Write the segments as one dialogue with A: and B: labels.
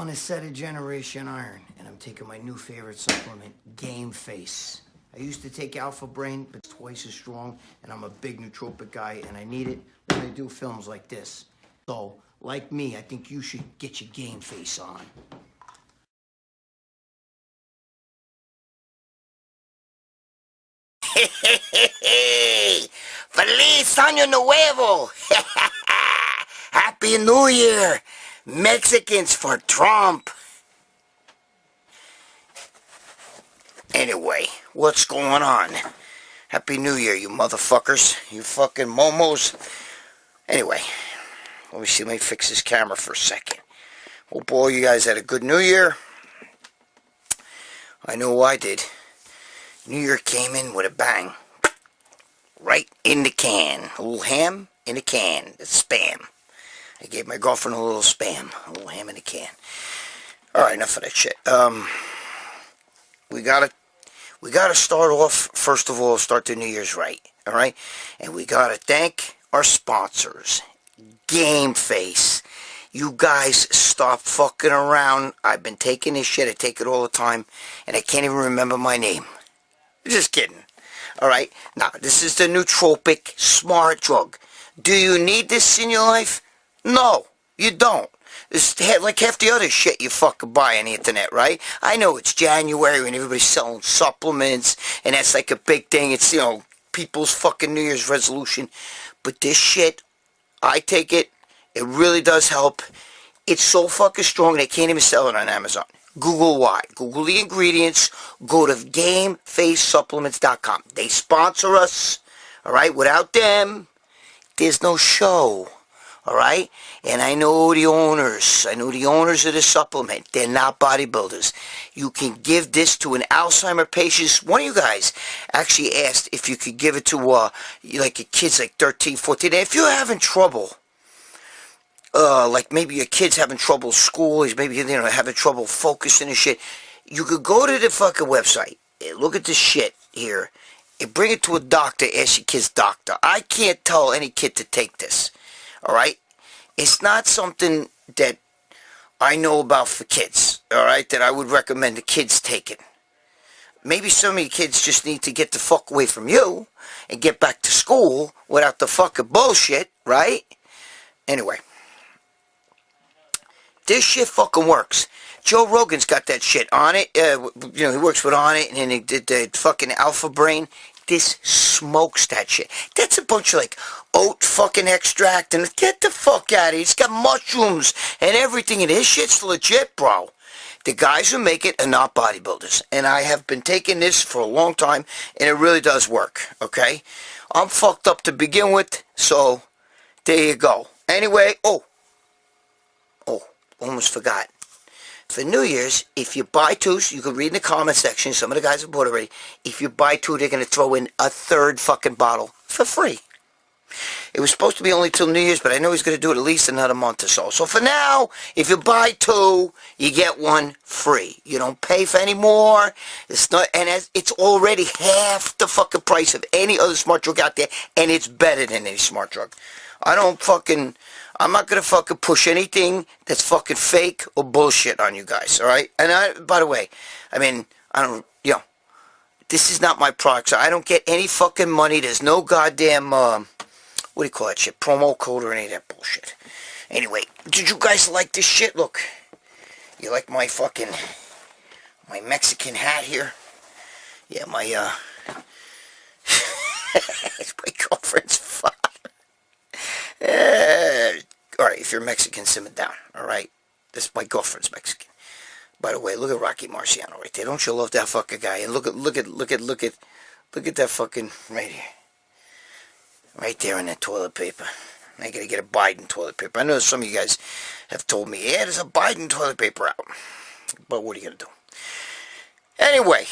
A: down a set of Generation Iron, and I'm taking my new favorite supplement, Game Face. I used to take Alpha Brain, but it's twice as strong, and I'm a big nootropic guy, and I need it when I do films like this. So, like me, I think you should get your Game Face on.
B: Feliz Año Nuevo! Happy New Year! Mexicans for Trump! Anyway, what's going on? Happy New Year, you motherfuckers. You fucking momos. Anyway, let me see, let me fix this camera for a second. Hope all you guys had a good New Year. I know I did. New Year came in with a bang. Right in the can. A little ham in a can. It's spam. I gave my girlfriend a little spam. A little ham in a can. Alright, enough of that shit. We gotta start off, first of all, start the New Year's right. Alright? And we gotta thank our sponsors. Game Face. You guys stop fucking around. I've been taking this shit. I take it all the time. And I can't even remember my name. Just kidding. Alright? Now, this is the nootropic smart drug. Do you need this in your life? No, you don't. It's like half the other shit you fucking buy on the internet, right? I know it's January and everybody's selling supplements, and that's like a big thing. It's, you know, people's fucking New Year's resolution. But this shit, I take it. It really does help. It's so fucking strong they can't even sell it on Amazon. Google why. Google the ingredients. Go to GameFaceSupplements.com. They sponsor us. Alright? Without them, there's no show. Alright? And I know the owners. I know the owners of the supplement. They're not bodybuilders. You can give this to an Alzheimer patient. One of you guys actually asked if you could give it to like a kids like 13, 14. And if you're having trouble, like maybe your kid's having trouble school, he's maybe, you know, having trouble focusing and shit, you could go to the fucking website, look at this shit here, and bring it to a doctor, ask your kid's doctor. I can't tell any kid to take this, alright? It's not something that I know about for kids, alright, that I would recommend the kids taking. Maybe some of you kids just need to get the fuck away from you and get back to school without the fucking bullshit, right? Anyway. This shit fucking works. Joe Rogan's got that shit on it. You know, he works with on it, and then he did the fucking Alpha Brain. This smokes that shit. That's a bunch of like oat fucking extract, and get the fuck out of here. It's got mushrooms and everything, and this shit's legit, bro. The guys who make it are not bodybuilders, and I have been taking this for a long time, and it really does work, okay? I'm fucked up to begin with, so there you go. Anyway, almost forgot. For New Year's, if you buy two, you can read in the comment section, some of the guys have bought already, if you buy two, they're going to throw in a third fucking bottle for free. It was supposed to be only till New Year's, but I know he's going to do it at least another month or so. So for now, if you buy two, you get one free. You don't pay for any more. It's not, and it's already half the fucking price of any other smart drug out there, and it's better than any smart drug. I'm not going to fucking push anything that's fucking fake or bullshit on you guys, alright? And by the way, I mean, this is not my product, so I don't get any fucking money. There's no goddamn, what do you call that shit? Promo code or any of that bullshit. Anyway, did you guys like this shit? Look, you like my fucking, my Mexican hat here? Yeah, my, it's my girlfriend's father. Alright, if you're Mexican, simmer down, alright? This my girlfriend's Mexican. By the way, look at Rocky Marciano right there. Don't you love that fucking guy? And look at that fucking right here. Right there in that toilet paper. I gotta get a Biden toilet paper. I know some of you guys have told me, yeah, there's a Biden toilet paper out. But what are you gonna do? Anyway,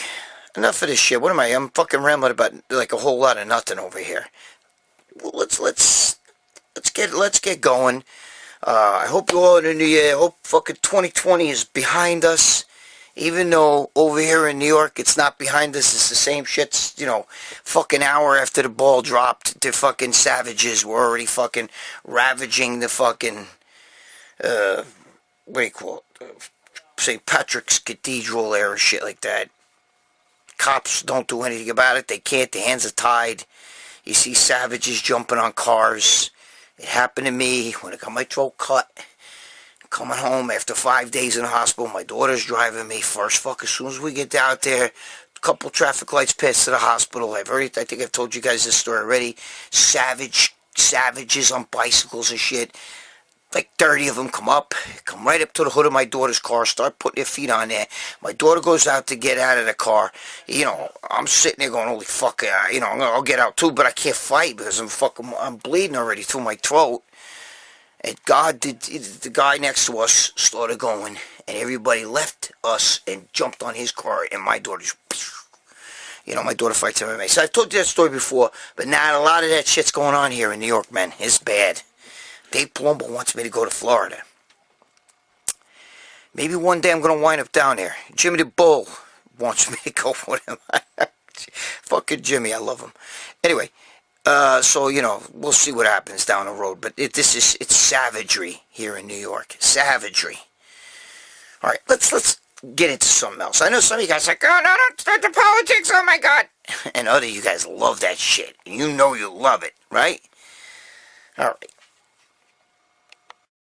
B: enough of this shit. What am I? I'm fucking rambling about like a whole lot of nothing over here. Well, let's get going. I hope you all in the new year. I hope fucking 2020 is behind us. Even though over here in New York it's not behind us, it's the same shit. You know, fucking hour after the ball dropped, the fucking savages were already fucking ravaging the fucking, what do you call it? St. Patrick's Cathedral there or shit like that. Cops don't do anything about it. They can't. Their hands are tied. You see savages jumping on cars. It happened to me when I got my throat cut. Coming home after 5 days in the hospital. My daughter's driving me. First fuck, as soon as we get out there, a couple traffic lights past to the hospital. I think I've told you guys this story already. Savages on bicycles and shit. Like 30 of them come right up to the hood of my daughter's car, start putting their feet on there. My daughter goes out to get out of the car. You know, I'm sitting there going, holy fuck, you know, I'll get out too, but I can't fight because I'm bleeding already through my throat. And the guy next to us started going, and everybody left us and jumped on his car, and my daughter's, you know, my daughter fights MMA. So I've told you that story before, but now a lot of that shit's going on here in New York, man. It's bad. Dave Palumbo wants me to go to Florida. Maybe one day I'm going to wind up down there. Jimmy the Bull wants me to go with him. Fucking Jimmy, I love him. Anyway, so, you know, we'll see what happens down the road. But it's savagery here in New York. Savagery. All right, let's get into something else. I know some of you guys are like, oh, no, don't start the politics, oh my God. And other you guys love that shit. And you know you love it, right? All right.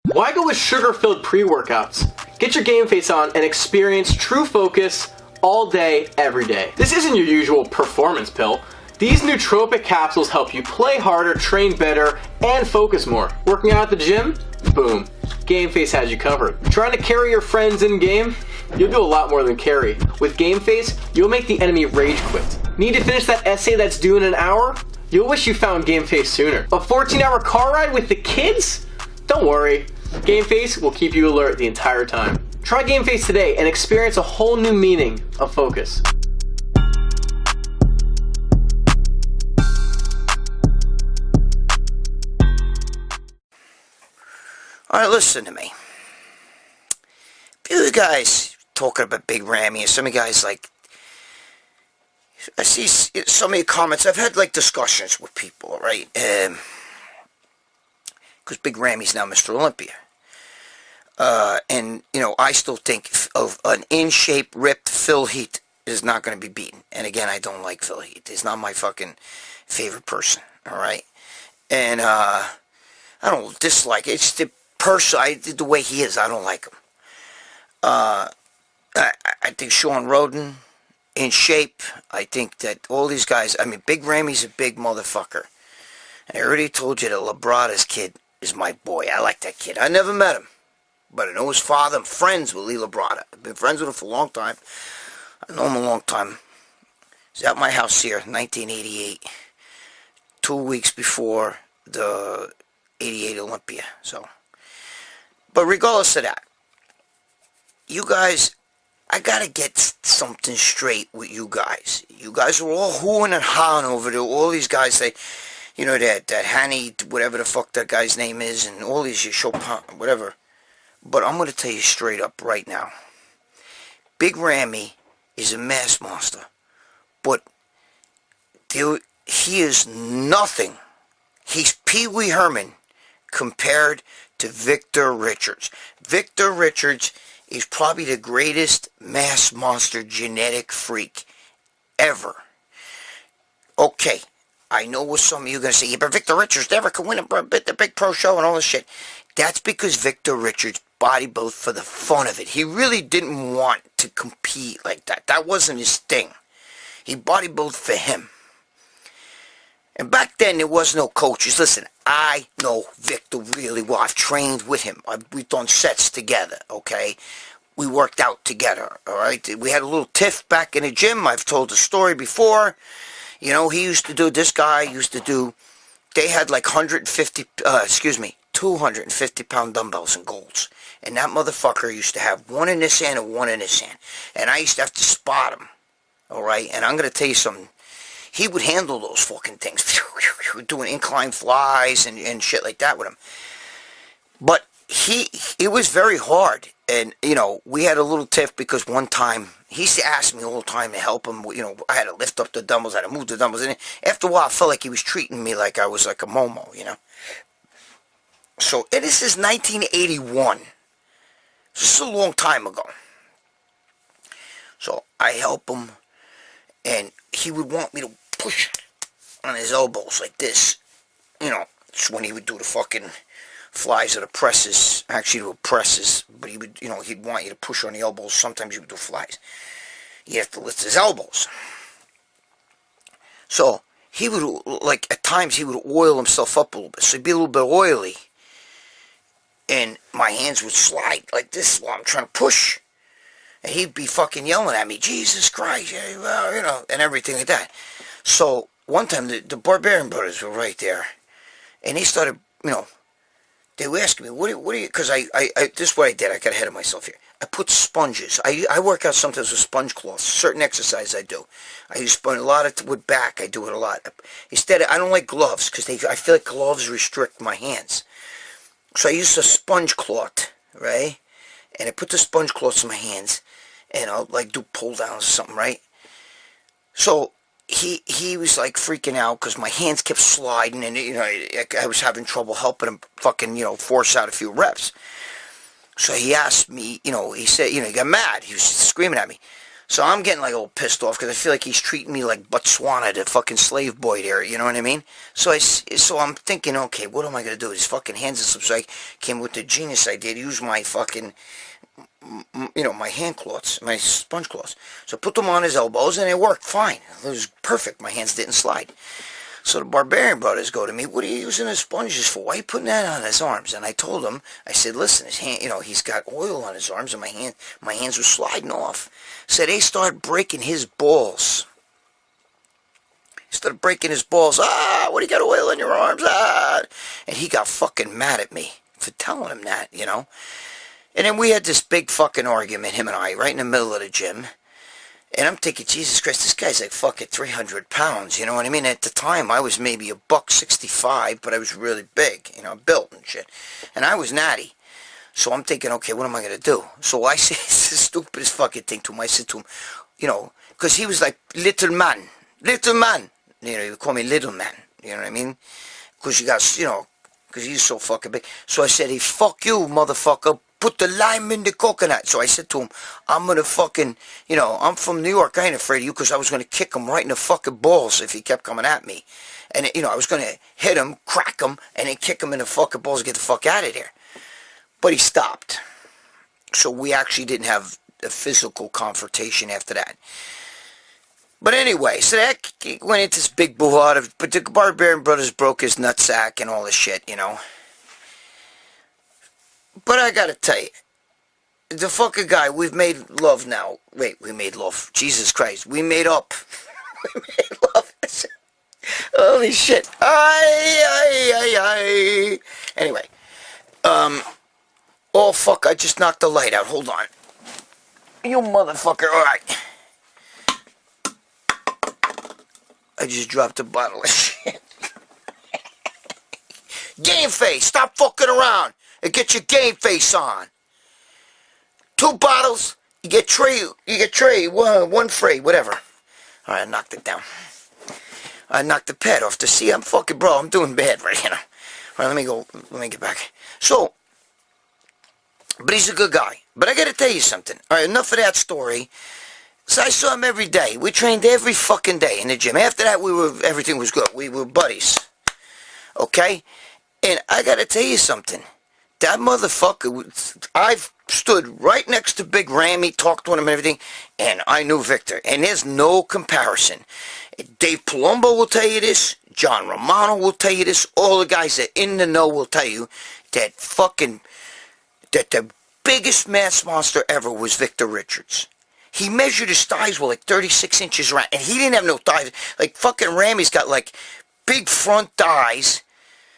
C: Why go with sugar-filled pre-workouts? Get your game face on and experience true focus all day, every day. This isn't your usual performance pill. These nootropic capsules help you play harder, train better, and focus more. Working out at the gym? Boom. Game Face has you covered. Trying to carry your friends in game? You'll do a lot more than carry. With Game Face, you'll make the enemy rage quit. Need to finish that essay that's due in an hour? You'll wish you found Game Face sooner. A 14-hour car ride with the kids? Don't worry. Game Face will keep you alert the entire time. Try Game Face today and experience a whole new meaning of focus.
B: Alright, listen to me. A few of you guys talking about Big Ramy, and some of you guys like, I see some of your comments. I've had like discussions with people, right? Because Big Ramy's now Mr. Olympia. And, you know, I still think of an in-shape, ripped Phil Heath is not going to be beaten. And again, I don't like Phil Heath. He's not my fucking favorite person, alright? And, I don't dislike it. It's the person, the way he is, I don't like him. I think Sean Roden, in shape, I think that all these guys, I mean, Big Ramy's a big motherfucker. And I already told you that Labrada's kid is my boy. I like that kid. I never met him. But I know his father. I'm friends with Lee Labrada. I've been friends with him for a long time. I know him a long time. He's at my house here, 1988. 2 weeks before the 88 Olympia. So, but regardless of that, you guys, I gotta get something straight with you guys. You guys are all hooing and hawing over there. All these guys, they, you know, that Hanny, whatever the fuck that guy's name is, and all these Chopin, whatever. But I'm going to tell you straight up right now. Big Ramy is a mass monster. But he is nothing. He's Pee Wee Herman compared to Victor Richards. Victor Richards is probably the greatest mass monster genetic freak ever. Okay, I know what some of you are going to say, yeah, but Victor Richards never could win the big pro show and all this shit. That's because Victor Richards bodybuilt for the fun of it. He really didn't want to compete like that. That wasn't his thing. He bodybuilt for him. And back then, there was no coaches. Listen, I know Victor really well. I've trained with him. We've done sets together, okay? We worked out together, all right? We had a little tiff back in the gym. I've told the story before. You know, this guy used to do, they had like 250-pound dumbbells and golds. And that motherfucker used to have one in this hand and one in this hand. And I used to have to spot him, all right? And I'm going to tell you something. He would handle those fucking things. Doing incline flies and shit like that with him. But it was very hard. And, you know, we had a little tiff because one time, he used to ask me all the time to help him. You know, I had to lift up the dumbbells, I had to move the dumbbells. And after a while, I felt like he was treating me like I was like a Momo, you know. So, and this is 1981. This is a long time ago. I help him, and he would want me to push on his elbows like this. You know, it's when he would do the fucking flies or the presses. Actually, do presses, but he would, you know, he'd want you to push on the elbows. Sometimes he would do flies. You have to lift his elbows. So he would, like, at times he would oil himself up a little bit, so he'd be a little bit oily, and my hands would slide like this while I'm trying to push, and he'd be fucking yelling at me, Jesus Christ, well, you know, and everything like that. So one time the Barbarian Brothers were right there, and they started, you know, they were asking me, what do you, because I this is what I did, I got ahead of myself here. I put sponges. I work out sometimes with sponge cloths. Certain exercises I do. I use sponge a lot of with back. I do it a lot. Instead, I don't like gloves because I feel like gloves restrict my hands. So I use a sponge cloth, right? And I put the sponge cloths in my hands, and I'll like do pull downs or something, right? So he was like freaking out because my hands kept sliding, and you know I was having trouble helping him fucking, you know, force out a few reps. So he asked me, you know, he said, you know, he got mad. He was screaming at me. So I'm getting like all pissed off because I feel like he's treating me like Botswana, the fucking slave boy there, you know what I mean? So I'm thinking, okay, what am I going to do? His fucking hands and stuff. So I came with the genius idea to use my fucking, you know, my hand cloths, my sponge cloths. So I put them on his elbows and it worked fine. It was perfect. My hands didn't slide. So the Barbarian Brothers go to me, what are you using the sponges for? Why are you putting that on his arms? And I told him, I said, listen, his hand, you know, he's got oil on his arms, and my hands were sliding off. So they started breaking his balls. He started breaking his balls. What do you got oil in your arms? And he got fucking mad at me for telling him that, you know. And then we had this big fucking argument, him and I, right in the middle of the gym. And I'm thinking, Jesus Christ, this guy's like fucking 300 pounds, you know what I mean? At the time, I was maybe a $165, but I was really big, you know, built and shit. And I was natty. So I'm thinking, okay, what am I going to do? So I said, it's the stupidest fucking thing to him. I said to him, you know, because he was like, little man. You know, he would call me little man, you know what I mean? Because you got, you know, because he's so fucking big. So I said, hey, fuck you, motherfucker. Put the lime in the coconut. So I said to him, I'm going to fucking, you know, I'm from New York. I ain't afraid of you, because I was going to kick him right in the fucking balls if he kept coming at me. And, you know, I was going to hit him, crack him, and then kick him in the fucking balls and get the fuck out of there. But he stopped. So we actually didn't have a physical confrontation after that. But anyway, so that went into this big brouhaha. But the Barbarian Brothers broke his nutsack and all this shit, you know. But I gotta tell you, the fucking guy, we've made love now. Wait, we made love. Jesus Christ, we made up. We made love. Holy shit. Anyway, oh fuck, I just knocked the light out. Hold on. You motherfucker, alright. I just dropped a bottle of shit. Game face, stop fucking around and get your game face on. 2 bottles, you get tray, one free, whatever. Alright, I knocked it down. I knocked the pad off to see. I'm fucking, bro, I'm doing bad right now. Alright, let me get back. So, but he's a good guy. But I gotta tell you something. Alright, enough of that story. So I saw him every day. We trained every fucking day in the gym. After that, everything was good. We were buddies. Okay? And I gotta tell you something. That motherfucker, I've stood right next to Big Rammy, talked to him and everything, and I knew Victor. And there's no comparison. Dave Palumbo will tell you this. John Romano will tell you this. All the guys that in the know will tell you that the biggest mass monster ever was Victor Richards. He measured his thighs were like 36 inches around, and he didn't have no thighs. Like fucking Rammy's got like big front thighs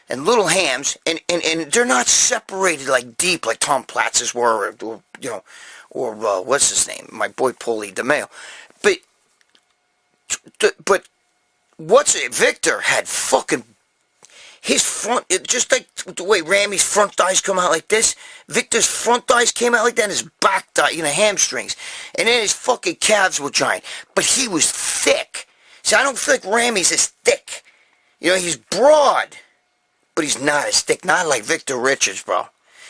B: and little hams, and they're not separated like deep like Tom Platz's were, or you know, or what's his name, my boy Paulie DeMeo. But what's it? Victor had fucking his front, just like the way Rammy's front thighs come out like this. Victor's front thighs came out like that, and his back thigh, you know, hamstrings, and then his fucking calves were giant. But he was thick. See, I don't feel like Rammy's as thick. You know, he's broad, but he's not as thick. Not like Victor Richards, bro.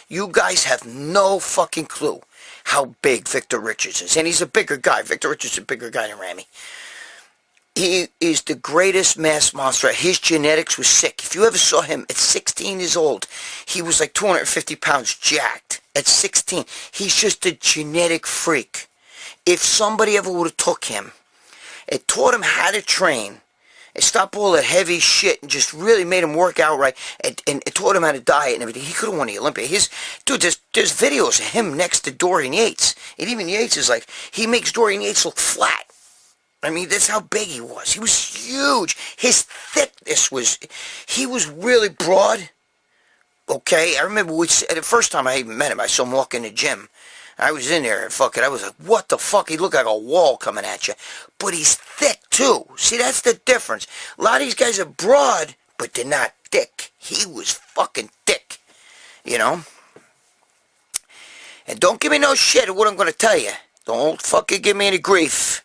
B: You guys have no fucking clue how big Victor Richards is. And he's a bigger guy. Victor Richards is a bigger guy than Ramy. He is the greatest mass monster. His genetics was sick. If you ever saw him at 16 years old, he was like 250 pounds jacked. At 16, he's just a genetic freak. If somebody ever would have took him and taught him how to train, and stopped all that heavy shit and just really made him work out right, and taught him how to diet and everything, he could have won the Olympics. Dude, there's videos of him next to Dorian Yates. And even Yates is like, he makes Dorian Yates look flat. I mean, that's how big he was. He was huge. His thickness was, he was really broad. Okay, I remember the first time I even met him, I saw him walk in the gym. I was in there and I was like, what the fuck? He looked like a wall coming at you. But he's thick too. See, that's the difference. A lot of these guys are broad, but they're not thick. He was fucking thick, you know? And don't give me no shit of what I'm going to tell you. Don't fucking give me any grief.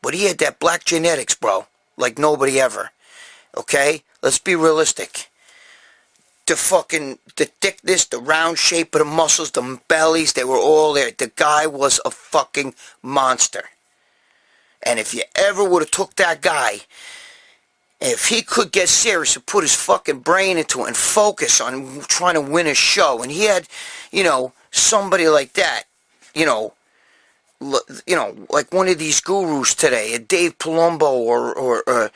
B: But he had that black genetics, bro. Like nobody ever. Okay? Let's be realistic. The thickness, the round shape of the muscles, the bellies, they were all there. The guy was a fucking monster. And if you ever would have took that guy, if he could get serious and put his fucking brain into it and focus on trying to win a show, and he had, somebody like that, like one of these gurus today, a Dave Palumbo or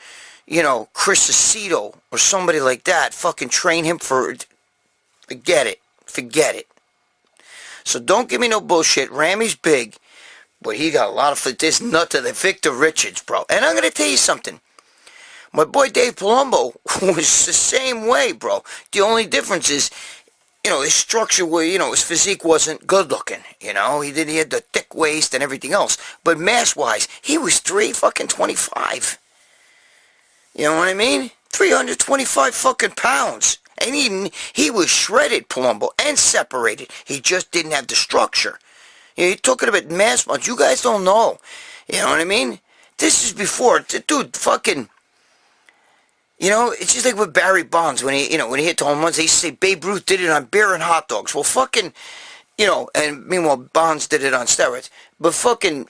B: Chris Aceto or somebody like that, fucking train him for, forget it. So don't give me no bullshit. Ramy's big, but he got a lot of, this nut to the Victor Richards, bro. And I'm going to tell you something. My boy Dave Palumbo was the same way, bro. The only difference is, his structure, his physique wasn't good looking, he had the thick waist and everything else. But mass-wise, he was 325. You know what I mean? 325 fucking pounds. And he was shredded, Palumbo, and separated. He just didn't have the structure. You're talking about mass muscle. You guys don't know. You know what I mean? This is before, dude, fucking, it's just like with Barry Bonds when he hit the home runs. They used to say Babe Ruth did it on beer and hot dogs. Well, fucking, and meanwhile Bonds did it on steroids. But fucking,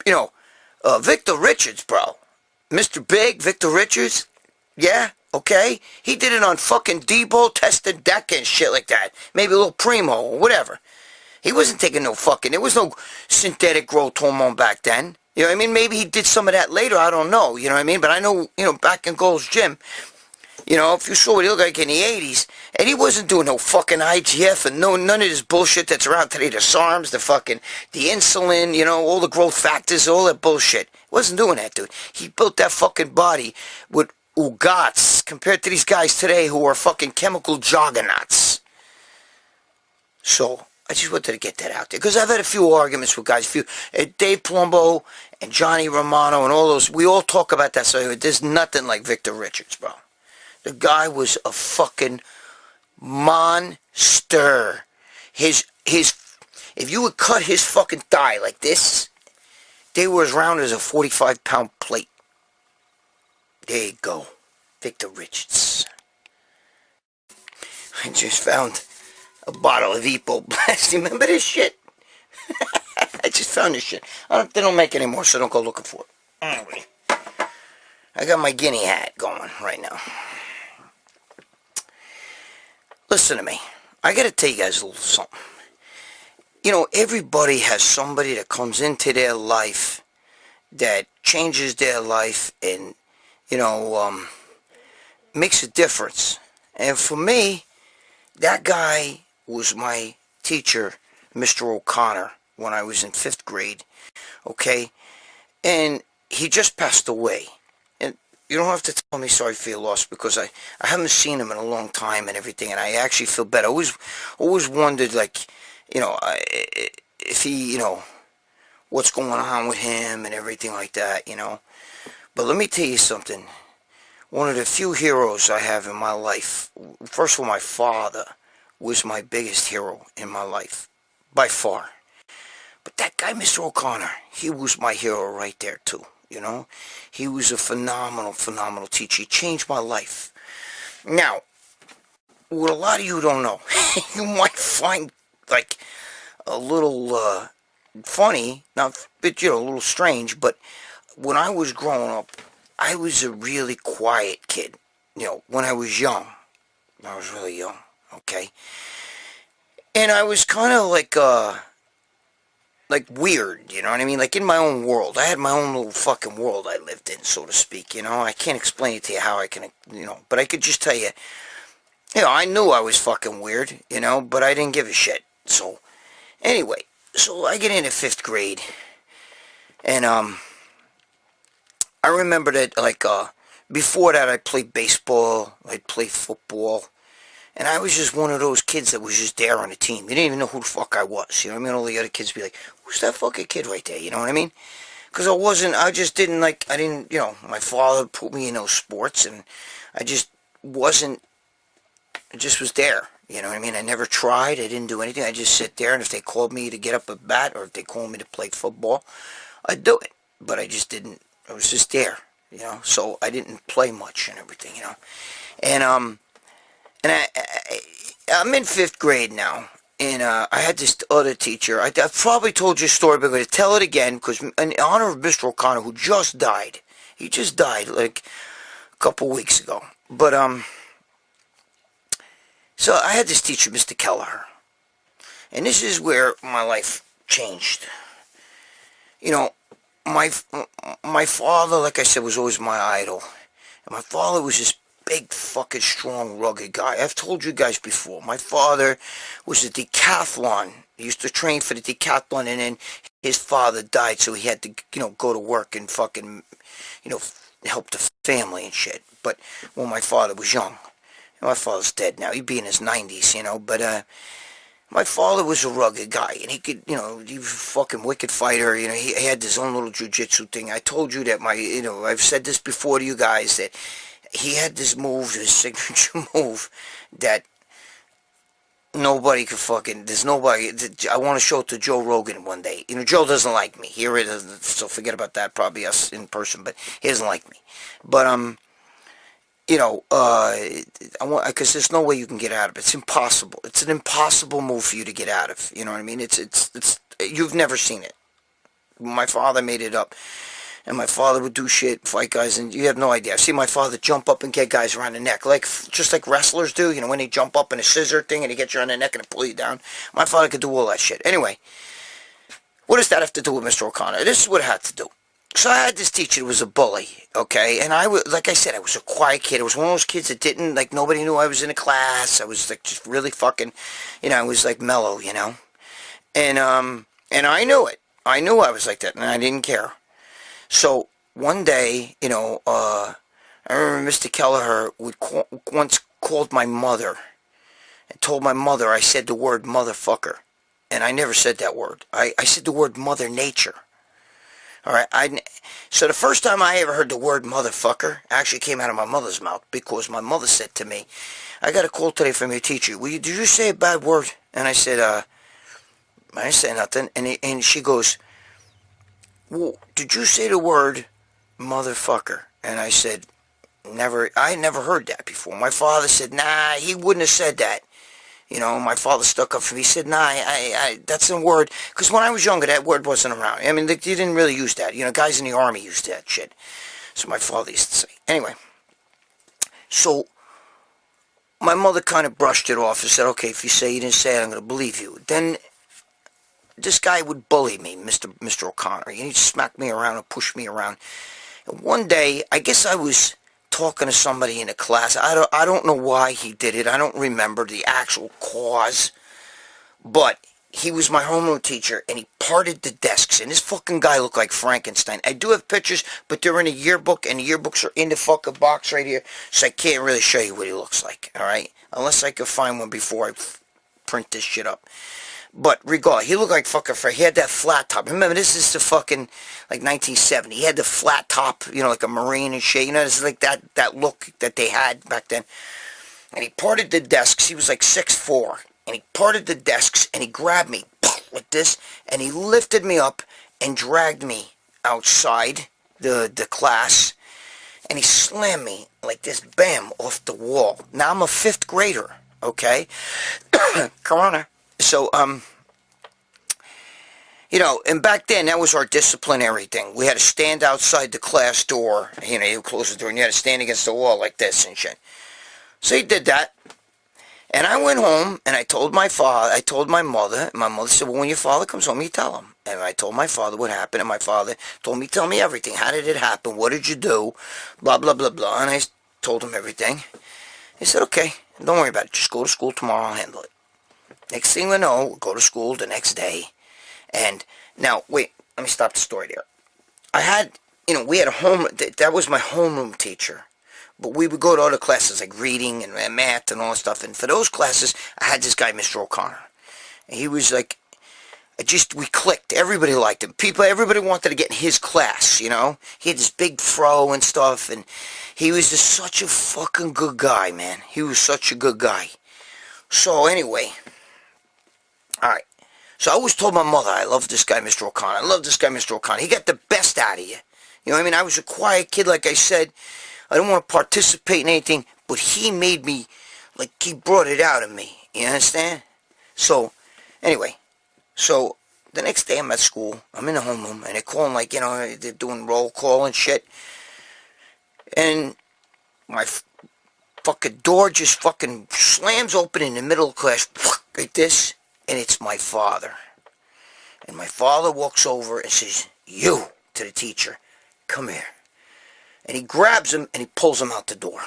B: Victor Richards, bro. Mr. Big, Victor Richards, yeah, okay? He did it on fucking Debo, tested deck and shit like that. Maybe a little Primo or whatever. He wasn't taking no fucking, there was no synthetic growth hormone back then. You know what I mean? Maybe he did some of that later, I don't know, you know what I mean? But I know, back in Gold's Gym, if you saw what he looked like in the 80s, and he wasn't doing no fucking IGF and none of this bullshit that's around today, the SARMs, the insulin, all the growth factors, all that bullshit. He wasn't doing that, dude. He built that fucking body with ugats compared to these guys today who are fucking chemical juggernauts. So, I just wanted to get that out there, because I've had a few arguments with guys, Dave Palumbo and Johnny Romano and all those, we all talk about that, so there's nothing like Victor Richards, bro. The guy was a fucking monster. If you would cut his fucking thigh like this, they were as round as a 45-pound plate. There you go. Victor Richards. I just found a bottle of Epo Blast. You remember this shit? I just found this shit. They don't make it anymore, so don't go looking for it. Anyway, I got my guinea hat going right now. Listen to me. I gotta tell you guys a little something. Everybody has somebody that comes into their life that changes their life and, makes a difference. And for me, that guy was my teacher, Mr. O'Connor, when I was in 5th grade, okay? And he just passed away. And you don't have to tell me sorry for your loss, because I haven't seen him in a long time and everything, and I actually feel bad. I always wondered, like, if he, what's going on with him and everything like that, But let me tell you something. One of the few heroes I have in my life, first of all, my father was my biggest hero in my life, by far. But that guy, Mr. O'Connor, he was my hero right there, too, He was a phenomenal teacher. He changed my life. Now, what a lot of you don't know, you might find, like, a little funny, not, but, a little strange, but when I was growing up, I was a really quiet kid, when I was young. I was really young, okay? And I was kind of like weird, you know what I mean? Like in my own world. I had my own little fucking world I lived in, so to speak, I can't explain it to you how I can, but I could just tell you, I knew I was fucking weird, but I didn't give a shit. So, anyway, so I get into 5th grade, and, I remember that, before that I played baseball, I'd play football, and I was just one of those kids that was just there on the team. You didn't even know who the fuck I was, you know what I mean? All the other kids would be like, who's that fucking kid right there, you know what I mean? Because I didn't, my father put me in those sports, and I just wasn't, I just was there, you know what I mean? I never tried, I didn't do anything, I just sit there, and if they called me to get up a bat, or if they called me to play football, I'd do it. But I just didn't, I was just there, so I didn't play much and everything, and I'm in 5th grade now, and I had this other teacher. I've probably told you a story, but I'm going to tell it again, because in honor of Mr. O'Connor, who just died. He just died, like, a couple weeks ago. But, so I had this teacher, Mr. Kelleher, and this is where my life changed. My father, like I said, was always my idol. And my father was this big, fucking, strong, rugged guy. I've told you guys before. My father was a decathlon. He used to train for the decathlon, and then his father died, so he had to, go to work and fucking, help the family and shit. But when my father was young, my father's dead now. He'd be in his 90s, but, my father was a rugged guy, and he could, he was a fucking wicked fighter, he had his own little jiu-jitsu thing. I told you that I've said this before to you guys, that he had this move, his signature move, that nobody could fucking, there's nobody, I want to show it to Joe Rogan one day. Joe doesn't like me, here it is, so forget about that, probably us in person, but he doesn't like me. But, because there's no way you can get out of it. It's impossible. It's an impossible move for you to get out of. You know what I mean? It's you've never seen it. My father made it up, and my father would do shit, fight guys, and you have no idea. I've seen my father jump up and get guys around the neck, just like wrestlers do. When they jump up in a scissor thing and he gets you around the neck and pull you down. My father could do all that shit. Anyway, what does that have to do with Mr. O'Connor? This is what it had to do. So I had this teacher who was a bully, okay, and like I said, I was a quiet kid. I was one of those kids that didn't, nobody knew I was in a class. I was, just really fucking, I was, mellow, and I knew it. I knew I was like that, and I didn't care. So, one day, I remember Mr. Kelleher once called my mother and told my mother I said the word motherfucker, and I never said that word. I said the word Mother Nature. Alright, so the first time I ever heard the word motherfucker actually came out of my mother's mouth, because my mother said to me, I got a call today from your teacher. Did you say a bad word? And I said, I didn't say nothing. And she goes, well, did you say the word motherfucker? And I said, I never heard that before. My father said, nah, he wouldn't have said that. My father stuck up for me. He said, nah, that's a word. Because when I was younger, that word wasn't around. I mean, you didn't really use that. Guys in the army used that shit. So my father used to say. Anyway, so my mother kind of brushed it off and said, okay, if you say you didn't say it, I'm going to believe you. Then this guy would bully me, Mr. O'Connor. He'd smack me around and push me around. And one day, I guess I was talking to somebody in a class. I don't know why he did it. I don't remember the actual cause. But he was my homeroom teacher, and he parted the desks. And this fucking guy looked like Frankenstein. I do have pictures, but they're in a yearbook, and the yearbooks are in the fucking box right here, so I can't really show you what he looks like, alright? Unless I could find one before I print this shit up. But regardless, he looked like fucking Frank. He had that flat top. Remember, this is the fucking, 1970. He had the flat top, like a Marine and shit. This is like that look that they had back then. And he parted the desks. He was like 6'4". And he parted the desks, and he grabbed me like this, and he lifted me up and dragged me outside the class. And he slammed me like this, bam, off the wall. Now, I'm a 5th grader, okay? Corona. So, You know, and back then, that was our disciplinary thing. We had to stand outside the class door. You know, you close the door, and you had to stand against the wall like this and shit. So he did that. And I went home, and I told my father, I told my mother, and my mother said, well, when your father comes home, you tell him. And I told my father what happened, and my father told me, tell me everything. How did it happen? What did you do? Blah, blah, blah, blah. And I told him everything. He said, okay, don't worry about it. Just go to school tomorrow, I'll handle it. Next thing we know, we'll go to school the next day. And now, wait, let me stop the story there. I had, you know, we had a home, that was my homeroom teacher. But we would go to other classes like reading and math and all that stuff. And for those classes, I had this guy, Mr. O'Connor. And he was like, we clicked. Everybody liked him. Everybody wanted to get in his class, you know. He had this big fro and stuff. And he was just such a fucking good guy, man. He was such a good guy. So anyway, all right. So I always told my mother, I love this guy, Mr. O'Connor. I love this guy, Mr. O'Connor. He got the best out of you. You know what I mean? I was a quiet kid, like I said. I don't want to participate in anything, but he made me, like, he brought it out of me. You understand? So, anyway. So, the next day I'm at school. I'm in the homeroom, and they're calling, like, you know, they're doing roll call and shit. And my fucking door just fucking slams open in the middle of class, like this. And it's my father. And my father walks over and says, you, to the teacher, come here. And he grabs him and he pulls him out the door.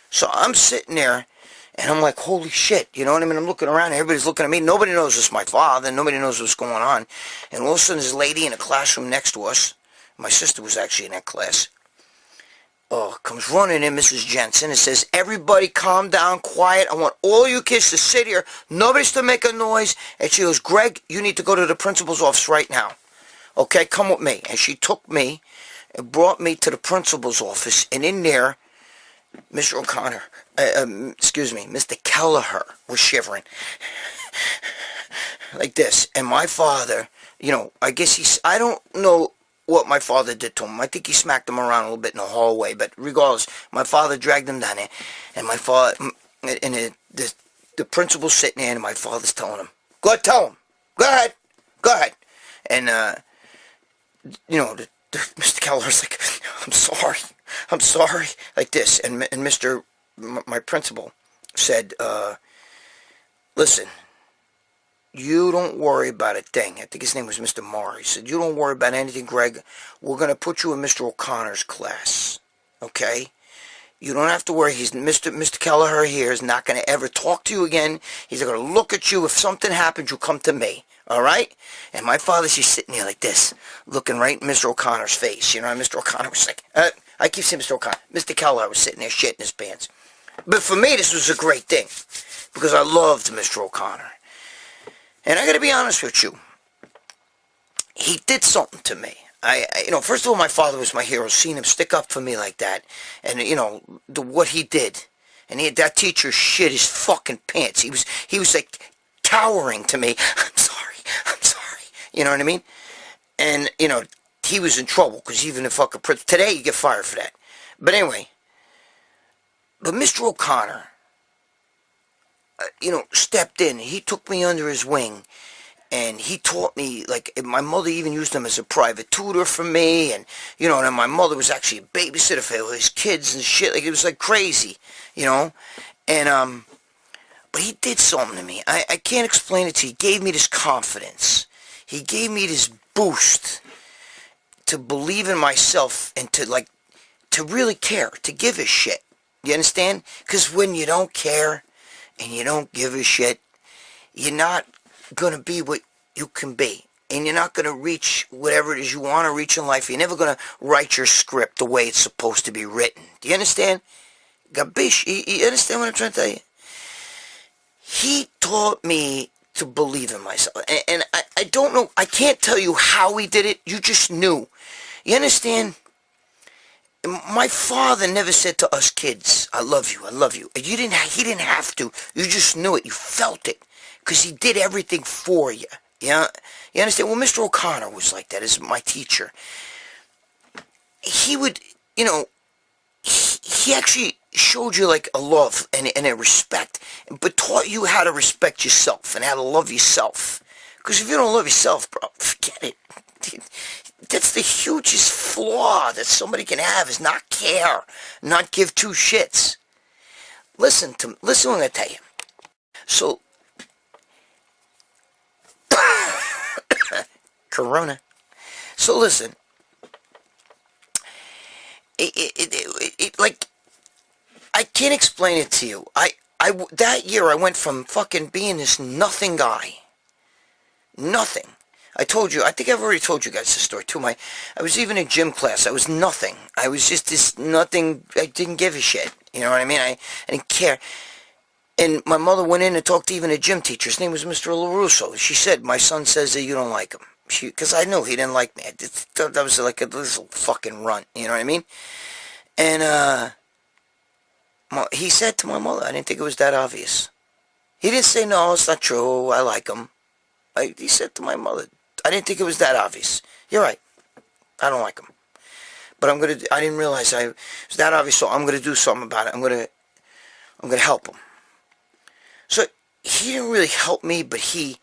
B: So I'm sitting there and I'm like, holy shit, you know what I mean? I'm looking around, everybody's looking at me. Nobody knows it's my father. Nobody knows what's going on. And all of a sudden this lady in a classroom next to us, my sister was actually in that class, comes running in, Mrs. Jensen, and says, everybody calm down, quiet. I want all you kids to sit here. Nobody's to make a noise. And she goes, Greg, you need to go to the principal's office right now. Okay, come with me. And she took me and brought me to the principal's office. And in there, Mr. O'Connor, Mr. Kelleher was shivering. Like this. And my father, you know, I guess I don't know what my father did to him. I think he smacked him around a little bit in the hallway, but regardless, my father dragged him down there, and my father, and the principal's sitting there, and my father's telling him, go ahead, tell him, go ahead, and, you know, Mr. Keller's like, I'm sorry, like this, and my principal said, listen, you don't worry about a thing. I think his name was Mr. Marr. He said, you don't worry about anything, Greg. We're going to put you in Mr. O'Connor's class. Okay? You don't have to worry. Mr. Kelleher here is not going to ever talk to you again. He's going to look at you. If something happens, you'll come to me. All right? And my father's just sitting there like this, looking right in Mr. O'Connor's face. You know, Mr. O'Connor was like, I keep saying Mr. O'Connor. Mr. Kelleher was sitting there shitting his pants. But for me, this was a great thing, because I loved Mr. O'Connor. And I got to be honest with you, he did something to me. You know, first of all, my father was my hero. Seeing him stick up for me like that, and you know what he did, and that teacher shit his fucking pants. He was like towering to me. I'm sorry. You know what I mean? And you know, he was in trouble because even the fucking today you get fired for that. But anyway, but Mr. O'Connor, you know, stepped in. He took me under his wing, and he taught me, like, my mother even used him as a private tutor for me, and, you know, and my mother was actually a babysitter for his kids and shit. Like, it was like crazy, you know, and, but he did something to me. I can't explain it to you. He gave me this confidence. He gave me this boost to believe in myself and to really care, to give a shit. You understand? Because when you don't care and you don't give a shit, you're not going to be what you can be. And you're not going to reach whatever it is you want to reach in life. You're never going to write your script the way it's supposed to be written. Do you understand? Gabish, you understand what I'm trying to tell you? He taught me to believe in myself. And I don't know, I can't tell you how he did it. You just knew. You understand? My father never said to us kids, I love you, I love you. He didn't have to. You just knew it. You felt it. Because he did everything for you. Yeah? You understand? Well, Mr. O'Connor was like that as my teacher. He would, you know, he actually showed you like a love and a respect, but taught you how to respect yourself and how to love yourself. Because if you don't love yourself, bro, forget it. That's the hugest flaw that somebody can have, is not care, not give two shits. Listen what I'm going to tell you. So, Corona. So listen, like, I can't explain it to you. That year I went from fucking being this nothing guy. Nothing. I told you, I think I've already told you guys this story too. I was even in gym class. I was nothing. I was just this nothing. I didn't give a shit. You know what I mean? I didn't care. And my mother went in and talked to even a gym teacher. His name was Mr. LaRusso. She said, my son says that you don't like him. Because I knew he didn't like me. That was like a little fucking runt. You know what I mean? And he said to my mother, I didn't think it was that obvious. He didn't say, no, it's not true. I like him. He said to my mother, I didn't think it was that obvious. You're right. I don't like him. But I didn't realize it was that obvious, so I'm going to do something about it. I'm going to help him. So he didn't really help me, but he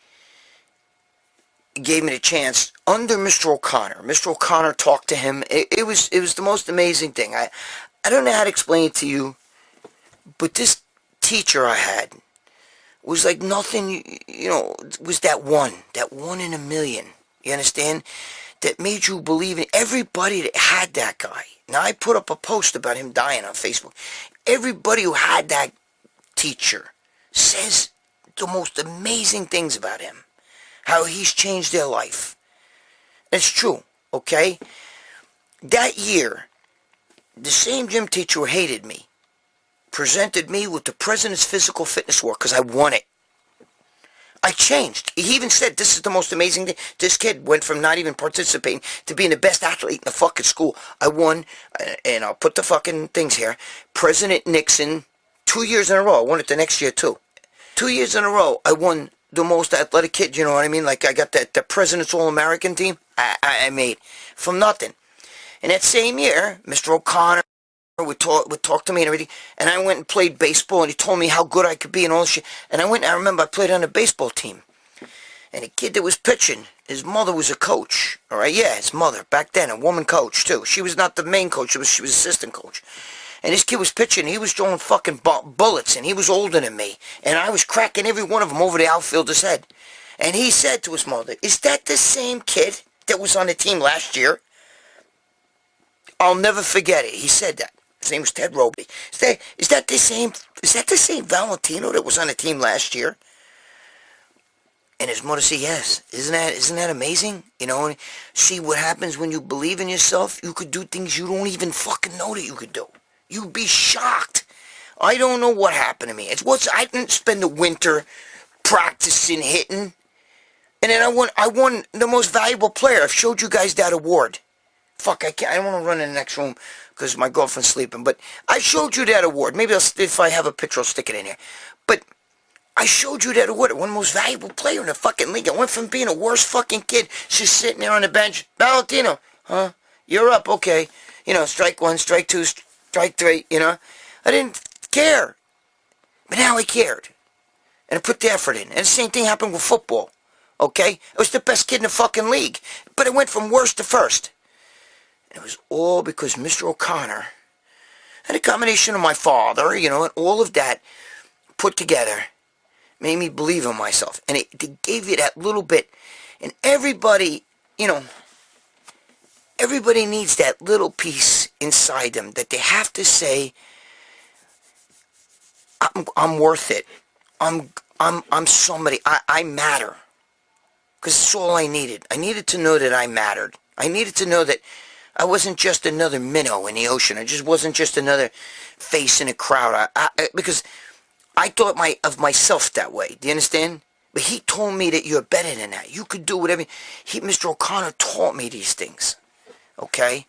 B: gave me the chance under Mr. O'Connor. Mr. O'Connor talked to him. It was the most amazing thing. I don't know how to explain it to you, but this teacher I had was like nothing, was that one in a million. You understand? That made you believe in everybody that had that guy. Now, I put up a post about him dying on Facebook. Everybody who had that teacher says the most amazing things about him. How he's changed their life. It's true, okay? That year, the same gym teacher who hated me presented me with the President's Physical Fitness Award because I won it. I changed. He even said, this is the most amazing thing. This kid went from not even participating to being the best athlete in the fucking school. I won, and I'll put the fucking things here, President Nixon, 2 years in a row. I won it the next year, too. 2 years in a row, I won the most athletic kid, you know what I mean? Like, I got the President's All-American team I made from nothing. And that same year, Mr. O'Connor would talk to me and everything, and I went and played baseball, and he told me how good I could be and all this shit. And I remember I played on a baseball team. And the kid that was pitching, his mother was a coach. All right, yeah, his mother, back then, a woman coach, too. She was not the main coach, she was assistant coach. And this kid was pitching, he was throwing fucking bullets, and he was older than me. And I was cracking every one of them over the outfielder's head. And he said to his mother, is that the same kid that was on the team last year? I'll never forget it. He said that. His name was Ted Roby. Is that the same Valentino that was on the team last year? And his mother said, yes. Isn't that amazing? You know, see what happens when you believe in yourself? You could do things you don't even fucking know that you could do. You'd be shocked. I don't know what happened to me. I didn't spend the winter practicing hitting. And then I won the most valuable player. I've showed you guys that award. Fuck, I don't want to run in the next room because my girlfriend's sleeping. But I showed you that award. Maybe if I have a picture, I'll stick it in here. But I showed you that award. I won the most valuable player in the fucking league. I went from being a worst fucking kid, just sitting there on the bench. Valentino, huh? You're up, okay. Strike one, strike two, strike three, I didn't care. But now I cared. And I put the effort in. And the same thing happened with football, okay? I was the best kid in the fucking league. But it went from worst to first. And it was all because Mr. O'Connor and a combination of my father, and all of that put together made me believe in myself. And it gave you that little bit. And everybody, everybody needs that little piece inside them that they have to say, I'm worth it. I'm somebody. I matter. Because it's all I needed. I needed to know that I mattered. I needed to know that I wasn't just another minnow in the ocean. I just wasn't just another face in a crowd. Because I thought of myself that way. Do you understand? But he told me that you're better than that. You could do whatever. Mr. O'Connor taught me these things. Okay?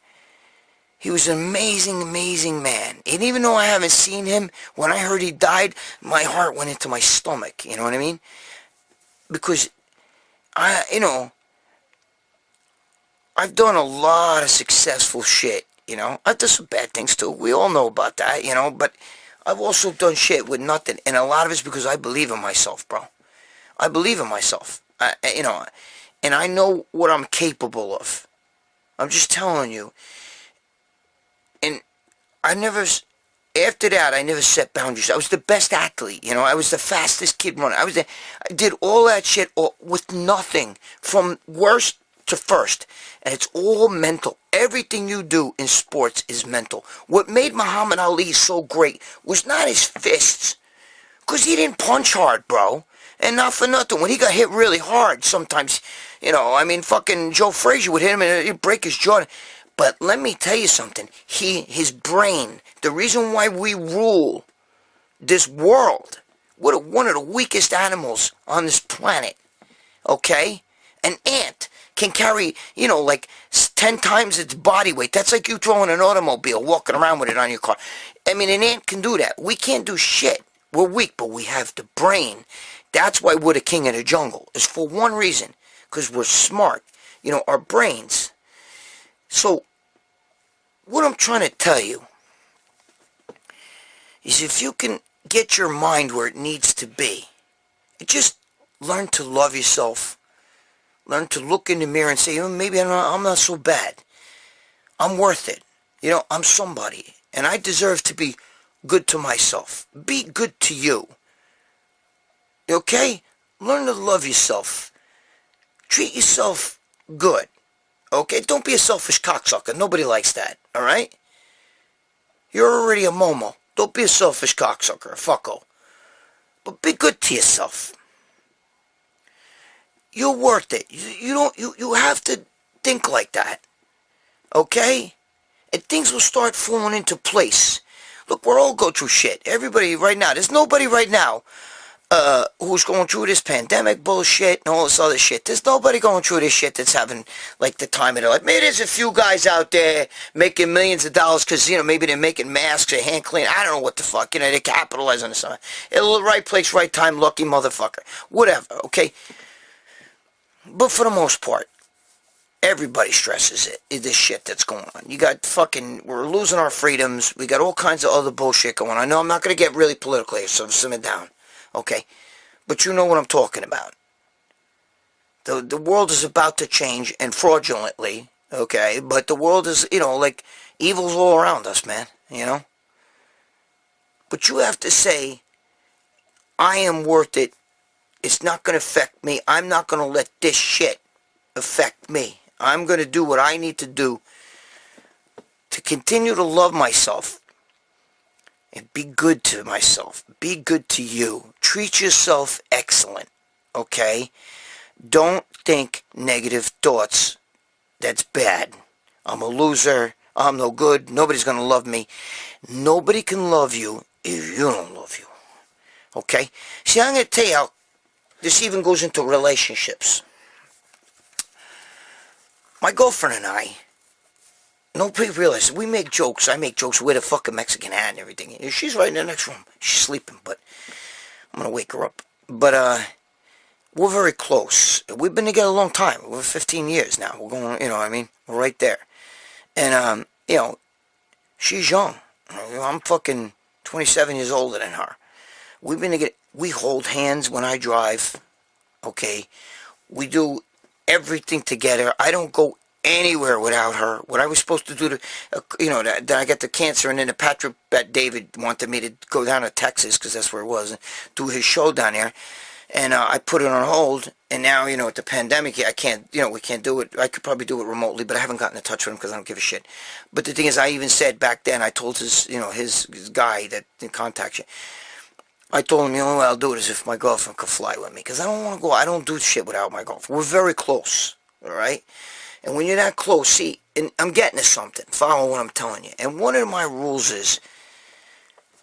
B: He was an amazing, amazing man. And even though I haven't seen him, when I heard he died, my heart went into my stomach. You know what I mean? Because, I've done a lot of successful shit, I've done some bad things too. We all know about that, but I've also done shit with nothing. And a lot of it's because I believe in myself, bro. I believe in myself. and I know what I'm capable of. I'm just telling you. And after that, I never set boundaries. I was the best athlete, I was the fastest kid running. I did all that shit with nothing, from worst to first. And it's all mental. Everything you do in sports is mental. What made Muhammad Ali so great was not his fists, because he didn't punch hard, bro. And not for nothing, when he got hit really hard, sometimes, fucking Joe Frazier would hit him and he'd break his jaw. But let me tell you something. His brain, the reason why we rule this world, we're one of the weakest animals on this planet, okay? An ant can carry, 10 times its body weight. That's like you throwing an automobile, walking around with it on your car. An ant can do that. We can't do shit. We're weak, but we have the brain. That's why we're the king of the jungle. It's for one reason, because we're smart. Our brains. So, what I'm trying to tell you is, if you can get your mind where it needs to be, just learn to love yourself. Learn to look in the mirror and say, maybe I'm not so bad. I'm worth it. I'm somebody. And I deserve to be good to myself. Be good to you. Okay? Learn to love yourself. Treat yourself good. Okay? Don't be a selfish cocksucker. Nobody likes that. Alright? You're already a momo. Don't be a selfish cocksucker, a fucko. But be good to yourself. You're worth it. You have to think like that. Okay? And things will start falling into place. Look, we're all going through shit. Everybody right now. There's nobody right now who's going through this pandemic bullshit and all this other shit. There's nobody going through this shit that's having, the time of their life. Maybe there's a few guys out there making millions of dollars because, maybe they're making masks or hand clean. I don't know what the fuck. They capitalize on this. Right place, right time, lucky motherfucker. Whatever, okay? But for the most part, everybody stresses this shit that's going on. You got we're losing our freedoms. We got all kinds of other bullshit going on. I know I'm not going to get really political here, so simmer down. Okay? But you know what I'm talking about. The world is about to change, and fraudulently, okay? But the world is, evil's all around us, man, But you have to say, I am worth it. It's not going to affect me. I'm not going to let this shit affect me. I'm going to do what I need to do to continue to love myself and be good to myself. Be good to you. Treat yourself excellent, okay? Don't think negative thoughts. That's bad. I'm a loser. I'm no good. Nobody's going to love me. Nobody can love you if you don't love you, okay? See, I'm going to tell you how this even goes into relationships. My girlfriend and I, nobody realizes, we make jokes. I make jokes with a fucking Mexican hat and everything. She's right in the next room. She's sleeping, but I'm going to wake her up. But, we're very close. We've been together a long time. We're 15 years now. We're going, We're right there. And, she's young. I'm fucking 27 years older than her. We've been together. We hold hands when I drive, okay? We do everything together. I don't go anywhere without her. What I was supposed to do that I got the cancer, and then the Patrick Bet David wanted me to go down to Texas, because that's where it was, and do his show down there. And I put it on hold, and now, with the pandemic, I can't, we can't do it. I could probably do it remotely, but I haven't gotten in touch with him because I don't give a shit. But the thing is, I even said back then, I told his guy that contacts you, I told him the only way I'll do it is if my girlfriend could fly with me. Because I don't want to go. I don't do shit without my girlfriend. We're very close. Alright? And when you're that close, see, and I'm getting to something. Follow what I'm telling you. And one of my rules is,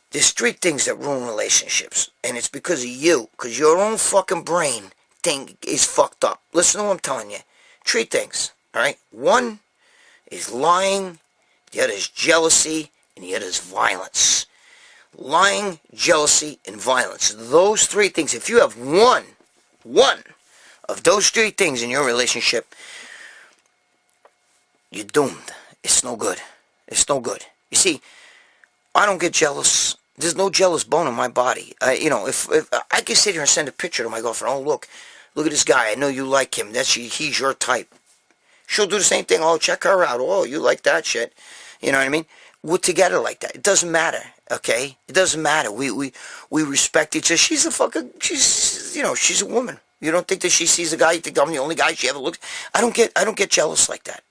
B: there's 3 things that ruin relationships. And it's because of you. Because your own fucking brain thing is fucked up. Listen to what I'm telling you. 3 things. Alright? 1 is lying. The other is jealousy. And the other is violence. Lying, jealousy, and violence. Those 3 things, if you have one of those 3 things in your relationship, you're doomed. It's no good. It's no good. You see, I don't get jealous. There's no jealous bone in my body. If I could sit here and send a picture to my girlfriend, oh look, Look at this guy. I know you like him. He's your type. She'll do the same thing. Oh, check her out. Oh, you like that shit. You know what I mean? We're together like that. It doesn't matter, okay? It doesn't matter. We respect each other. She's a woman. You don't think that she sees a guy, you think I'm the only guy she ever looks. I don't get jealous like that.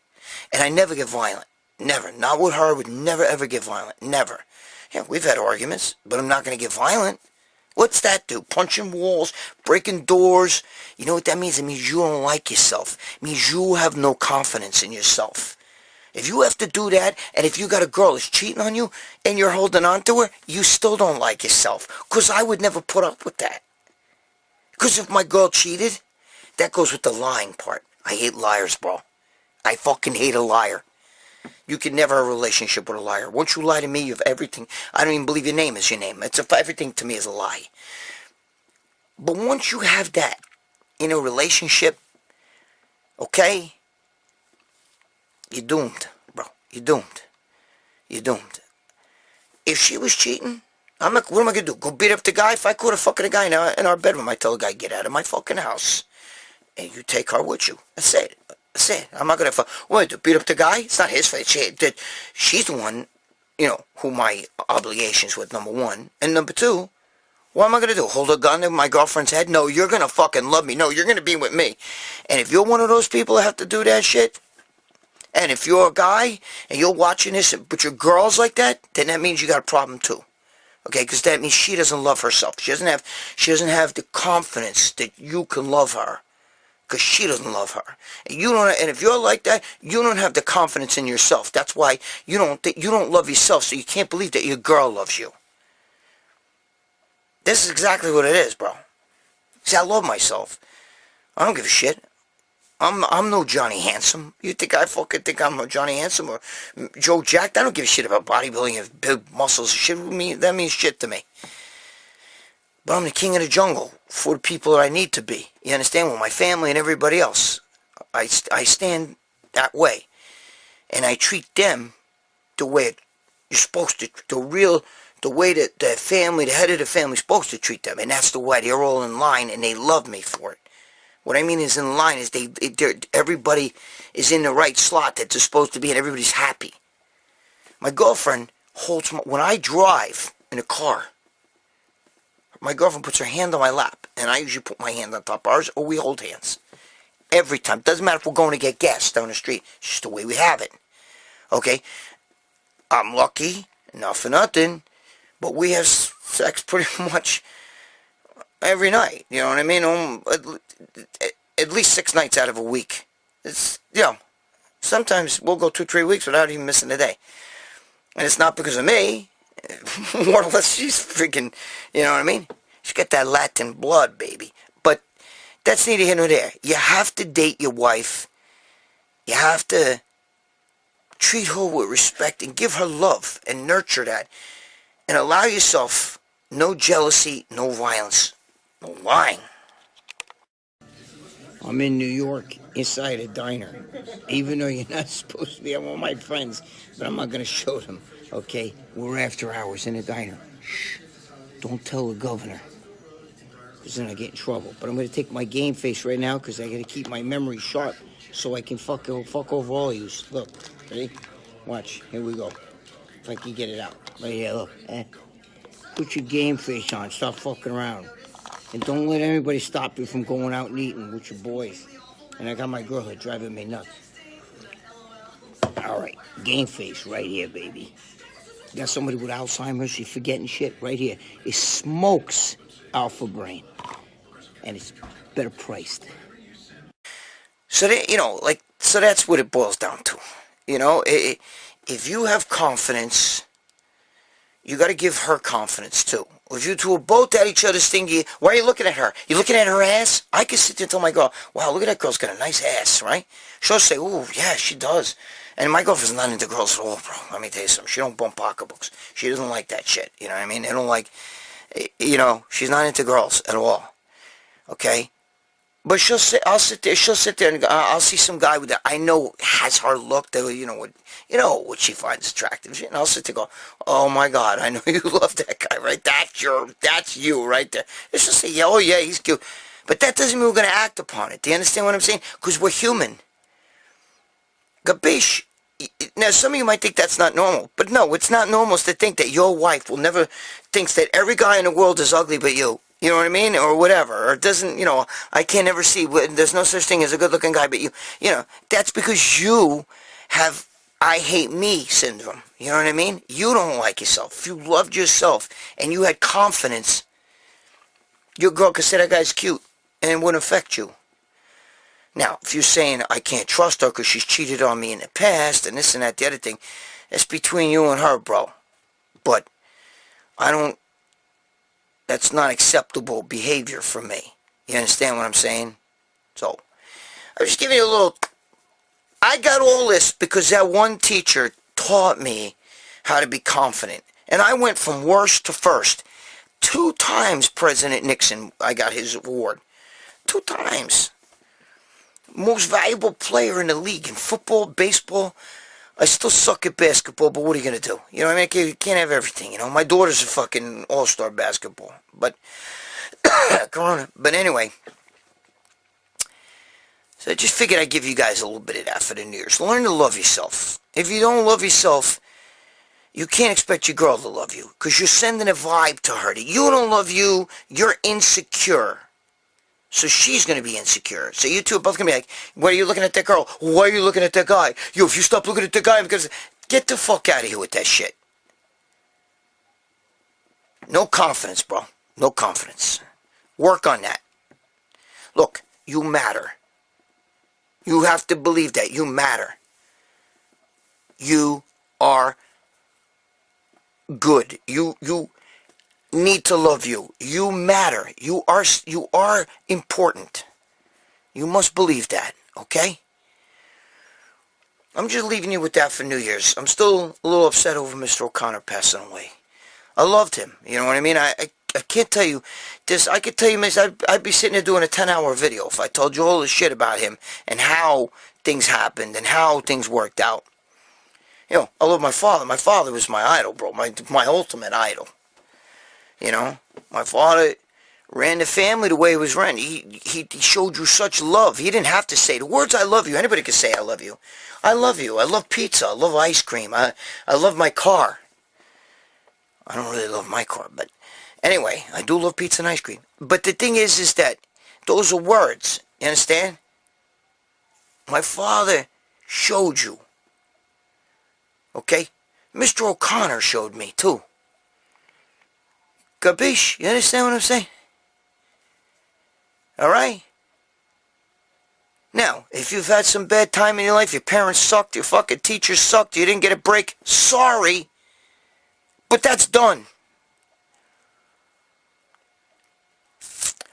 B: And I never get violent. Never. Not with her. Would never ever get violent. Never. Yeah, we've had arguments, but I'm not going to get violent. What's that do? Punching walls, breaking doors. You know what that means? It means you don't like yourself. It means you have no confidence in yourself. If you have to do that, and if you got a girl that's cheating on you, and you're holding on to her, you still don't like yourself. Because I would never put up with that. Because if my girl cheated, that goes with the lying part. I hate liars, bro. I fucking hate a liar. You can never have a relationship with a liar. Once you lie to me, you have everything. I don't even believe your name is your name. Everything to me is a lie. But once you have that in a relationship, okay, you're doomed, bro. You're doomed. You're doomed. If she was cheating, what am I going to do? Go beat up the guy? If I caught a fucking guy in our bedroom, I tell the guy, get out of my fucking house. And you take her with you. That's it. That's it. I'm not going to beat up the guy? It's not his fault. She's the one, who my obligations with, number one. And number two, what am I going to do? Hold a gun to my girlfriend's head? No, you're going to fucking love me. No, you're going to be with me. And if you're one of those people that have to do that shit, and if you're a guy and you're watching this, but your girl's like that, then that means you got a problem too. Okay, because that means she doesn't love herself. She doesn't have the confidence that you can love her, because she doesn't love her. And and if you're like that, you don't have the confidence in yourself. That's why you don't love yourself, so you can't believe that your girl loves you. This is exactly what it is, bro. See, I love myself. I don't give a shit. I'm no Johnny Handsome. You think I fucking think I'm a Johnny Handsome or Joe Jack? I don't give a shit about bodybuilding and big muscles. Shit with me, that means shit to me. But I'm the king of the jungle for the people that I need to be. You understand? With my family and everybody else. I stand that way. And I treat them the way you're supposed to. The way that the family, the head of the family is supposed to treat them. And that's the way. They're all in line and they love me for it. What I mean is in line is everybody is in the right slot that they're supposed to be and everybody's happy. My girlfriend when I drive in a car, my girlfriend puts her hand on my lap, and I usually put my hand on top of ours, or we hold hands. Every time. Doesn't matter if we're going to get gas down the street. It's just the way we have it. Okay? I'm lucky, not for nothing, but we have sex pretty much every night. You know what I mean? At least 6 nights out of a week. It's, sometimes we'll go 2-3 weeks without even missing a day. And it's not because of me. More or less, she's freaking, you know what I mean? She's got that Latin blood, baby. But that's neither here nor there. You have to date your wife. You have to treat her with respect and give her love and nurture that. And allow yourself no jealousy, no violence, no lying.
A: I'm in New York, inside a diner. Even though you're not supposed to be, I'm with my friends, but I'm not going to show them, okay? We're after hours in a diner. Shh. Don't tell the governor, because then I get in trouble. But I'm going to take my game face right now, because I got to keep my memory sharp, so I can fuck over all of you. Look, ready? Watch. Here we go. If I can get it out. Right here, look. Put your game face on. Stop fucking around. And don't let anybody stop you from going out and eating with your boys. And I got my girl here driving me nuts. All right, game face right here, baby. You got somebody with Alzheimer's, she's forgetting shit right here. It smokes Alpha Brain. And it's better priced.
B: So, so that's what it boils down to. If you have confidence, you got to give her confidence, too. If you two are both at each other's thing, why are you looking at her? You looking at her ass? I can sit there and tell my girl, wow, look at that girl's got a nice ass, right? She'll say, ooh, yeah, she does. And my girlfriend's not into girls at all, bro. Let me tell you something. She don't bump pocketbooks. She doesn't like that shit. You know what I mean? They don't like, she's not into girls at all. Okay? But she'll sit there and I'll see some guy with that I know has her look, that, what she finds attractive. And I'll sit there and go, oh my God, I know you love that guy, right? That's you right there. And she'll say, yeah, oh yeah, he's cute. But that doesn't mean we're going to act upon it. Do you understand what I'm saying? Because we're human. Gabish. Now, some of you might think that's not normal. But no, it's not normal to think that your wife will never thinks that every guy in the world is ugly but you. You know what I mean? Or whatever. Or doesn't, I can't ever see, there's no such thing as a good-looking guy but you. That's because you have I hate me syndrome. You know what I mean? You don't like yourself. If you loved yourself and you had confidence, your girl could say that guy's cute and it wouldn't affect you. Now, if you're saying I can't trust her because she's cheated on me in the past and this and that, the other thing, that's between you and her, bro. But that's not acceptable behavior from me. You understand what I'm saying? So, I'm just giving you a little... I got all this because that one teacher taught me how to be confident. And I went from worst to first. 2 times President Nixon, I got his award. 2 times. Most valuable player in the league in football, baseball. I still suck at basketball, but what are you going to do? You know what I mean? You can't have everything, My daughter's a fucking all-star basketball. But, Corona. But anyway... So I just figured I'd give you guys a little bit of that for the New Year's. Learn to love yourself. If you don't love yourself, you can't expect your girl to love you. Because you're sending a vibe to her that you don't love you, you're insecure. So she's going to be insecure. So you two are both going to be like, why are you looking at that girl? Why are you looking at that guy? Yo, if you stop looking at that guy, because... Get the fuck out of here with that shit. No confidence, bro. No confidence. Work on that. Look, you matter. You have to believe that. You matter. You are good. You need to love you. You matter. You are important. You must believe that, okay? I'm just leaving you with that for New Year's. I'm still a little upset over Mr. O'Connor passing away. I loved him. You know what I mean? I can't tell you this. I could tell you, miss, I'd be sitting there doing a 10-hour video if I told you all the shit about him and how things happened and how things worked out. I love my father. My father was my idol, bro. My ultimate idol. My father ran the family the way it was run. He showed you such love. He didn't have to say the words I love you. Anybody could say I love you. I love you. I love pizza. I love ice cream. I love my car. I don't really love my car, but anyway, I do love pizza and ice cream. But the thing is that those are words. You understand? My father showed you. Okay? Mr. O'Connor showed me, too. Gabish? You understand what I'm saying? Alright? Now, if you've had some bad time in your life, your parents sucked, your fucking teachers sucked, you didn't get a break, sorry. But that's done.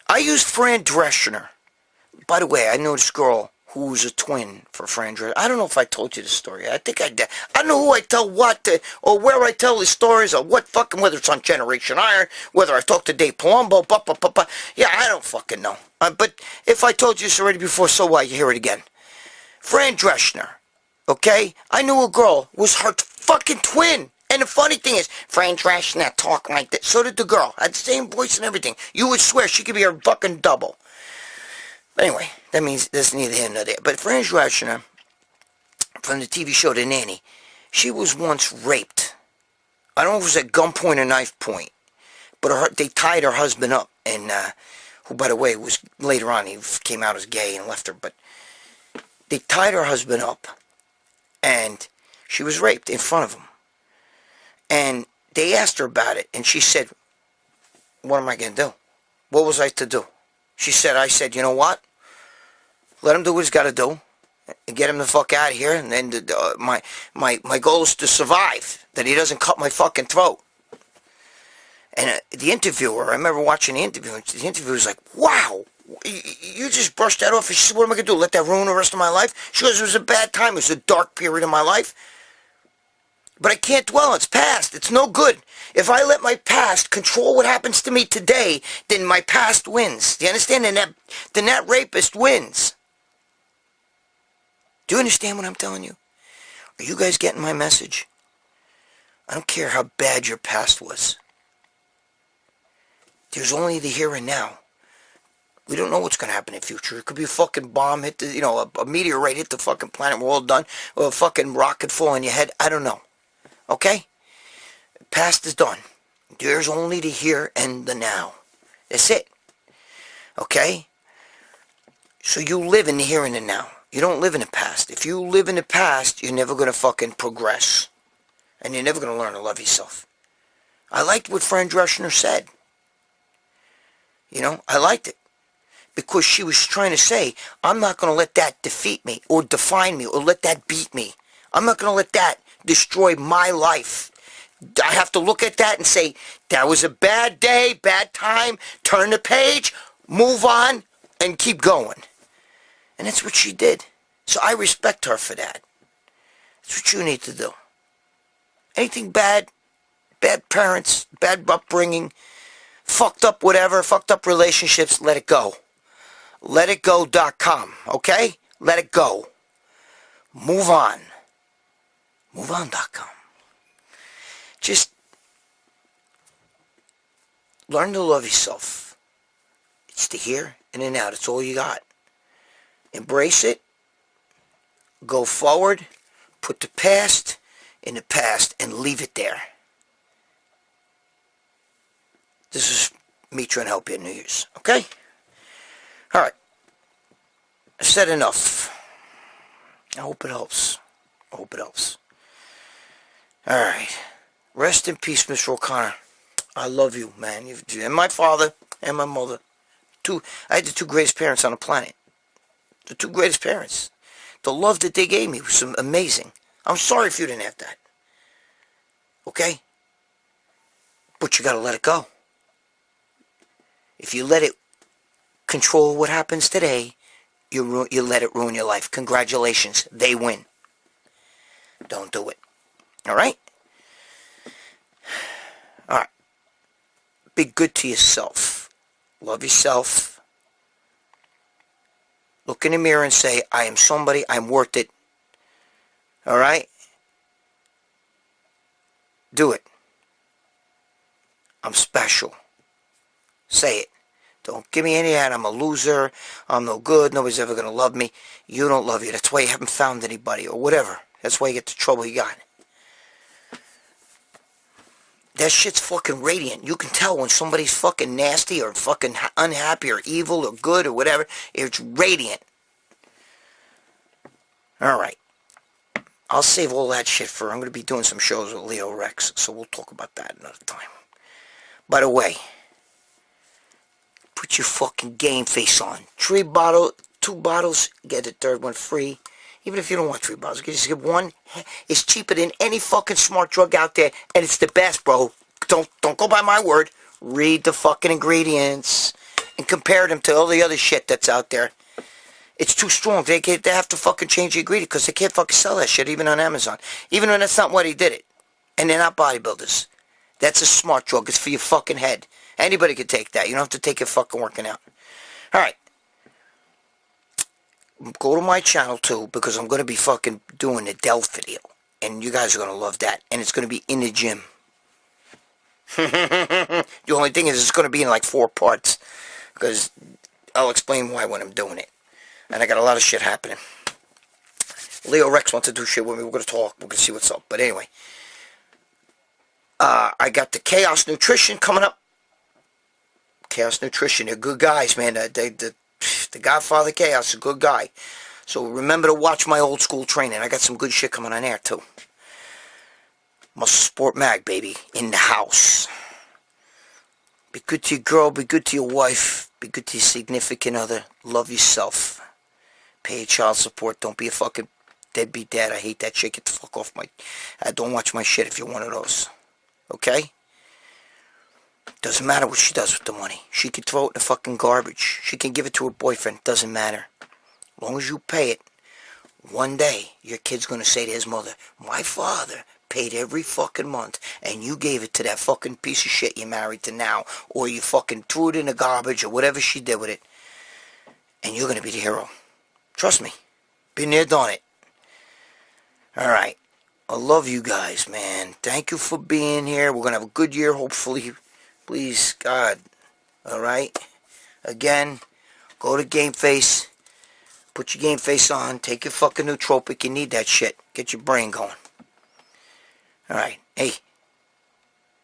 B: I used Fran Drescher. By the way, I know this girl who's a twin for Fran Drescher. I don't know if I told you the story. I think I did. I don't know who I tell what, or where I tell the stories, or what fucking, whether it's on Generation Iron, whether I talk to Dave Palumbo, yeah, I don't fucking know. But if I told you this already before, so what? You hear it again. Fran Drescher, okay? I knew a girl was her fucking twin. And the funny thing is, Fran Drescher talk like that. So did the girl. Had the same voice and everything. You would swear she could be her fucking double. But anyway, that means there's neither here nor there. But Fran Drescher, from the TV show The Nanny, she was once raped. I don't know if it was at gunpoint or knife point. But they tied her husband up. And, who, by the way, was later on, he came out as gay and left her. But they tied her husband up. And she was raped in front of him. And they asked her about it, and she said, what am I going to do? What was I to do? She said, I said, you know what? Let him do what he's got to do, and get him the fuck out of here, and then my goal is to survive, that he doesn't cut my fucking throat. And the interviewer, I remember watching the interview, and the interviewer was like, wow, you just brushed that off. And she said, what am I going to do, let that ruin the rest of my life? She goes, it was a bad time, it was a dark period of my life. But I can't dwell. It's past. It's no good. If I let my past control what happens to me today, then my past wins. Do you understand? Then that rapist wins. Do you understand what I'm telling you? Are you guys getting my message? I don't care how bad your past was. There's only the here and now. We don't know what's going to happen in the future. It could be a fucking bomb hit the, a meteorite hit the fucking planet, we're all done, or a fucking rocket fall on your head. I don't know. Okay? The past is done. There's only the here and the now. That's it. Okay? So you live in the here and the now. You don't live in the past. If you live in the past, you're never going to fucking progress. And you're never going to learn to love yourself. I liked what Fran Drescher said. I liked it. Because she was trying to say, I'm not going to let that defeat me or define me or let that beat me. I'm not going to let that destroy my life. I have to look at that and say, that was a bad day, bad time, turn the page, move on, and keep going. And that's what she did. So I respect her for that. That's what you need to do. Anything bad, bad parents, bad upbringing, fucked up whatever, fucked up relationships, let it go. LetItGo.com, okay? Let it go. Move on. MoveOn.com. Just learn to love yourself. It's the here and the now. That's all you got. Embrace it. Go forward. Put the past in the past and leave it there. This is me trying to help you in New Year's. Okay? Alright. I've said enough. I hope it helps. Alright. Rest in peace, Mr. O'Connor. I love you, man. And my father and my mother. I had the two greatest parents on the planet. The two greatest parents. The love that they gave me was amazing. I'm sorry if you didn't have that. Okay? But you gotta let it go. If you let it control what happens today, you let it ruin your life. Congratulations. They win. Don't do it. Alright? Alright. Be good to yourself. Love yourself. Look in the mirror and say, I am somebody, I'm worth it. Alright? Do it. I'm special. Say it. Don't give me any of that. I'm a loser. I'm no good. Nobody's ever going to love me. You don't love you. That's why you haven't found anybody or whatever. That's why you get the trouble you got. That shit's fucking radiant. You can tell when somebody's fucking nasty or fucking unhappy or evil or good or whatever. It's radiant. Alright. I'll save all that shit for... I'm going to be doing some shows with Leo Rex, so we'll talk about that another time. By the way, put your fucking game face on. 2 bottles, get the third one free. Even if you don't want 3 bottles, you just get one. It's cheaper than any fucking smart drug out there, and it's the best, bro. Don't go by my word. Read the fucking ingredients and compare them to all the other shit that's out there. It's too strong. They have to fucking change the ingredient because they can't fucking sell that shit even on Amazon. Even when that's not why they did it. And they're not bodybuilders. That's a smart drug. It's for your fucking head. Anybody can take that. You don't have to take it fucking working out. Alright. Go to my channel too, because I'm going to be fucking doing the Delph video. And you guys are going to love that. And it's going to be in the gym. The only thing is it's going to be in like 4 parts. Because I'll explain why when I'm doing it. And I got a lot of shit happening. Leo Rex wants to do shit with me. We're going to talk. We're going to see what's up. But anyway. I got the Chaos Nutrition coming up. Chaos Nutrition. They're good guys, man. The Godfather Chaos is a good guy. So remember to watch my old school training. I got some good shit coming on there, too. MuscleSport Mag, baby. In the house. Be good to your girl. Be good to your wife. Be good to your significant other. Love yourself. Pay your child support. Don't be a fucking deadbeat dad. I hate that shit. Get the fuck off my... don't watch my shit if you're one of those. Okay? Doesn't matter what she does with the money. She can throw it in the fucking garbage. She can give it to her boyfriend. Doesn't matter. As long as you pay it, one day your kid's going to say to his mother, my father paid every fucking month and you gave it to that fucking piece of shit you're married to now, or you fucking threw it in the garbage or whatever she did with it, and you're going to be the hero. Trust me. Been there, done it. Alright. I love you guys, man. Thank you for being here. We're going to have a good year, hopefully. Please, God. Alright? Again, Go to Game Face. Put your Game Face on. Take your fucking nootropic. You need that shit. Get your brain going. Alright. Hey.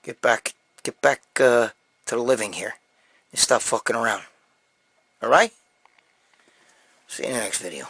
B: Get back to the living here. And stop fucking around. Alright? See you in the next video.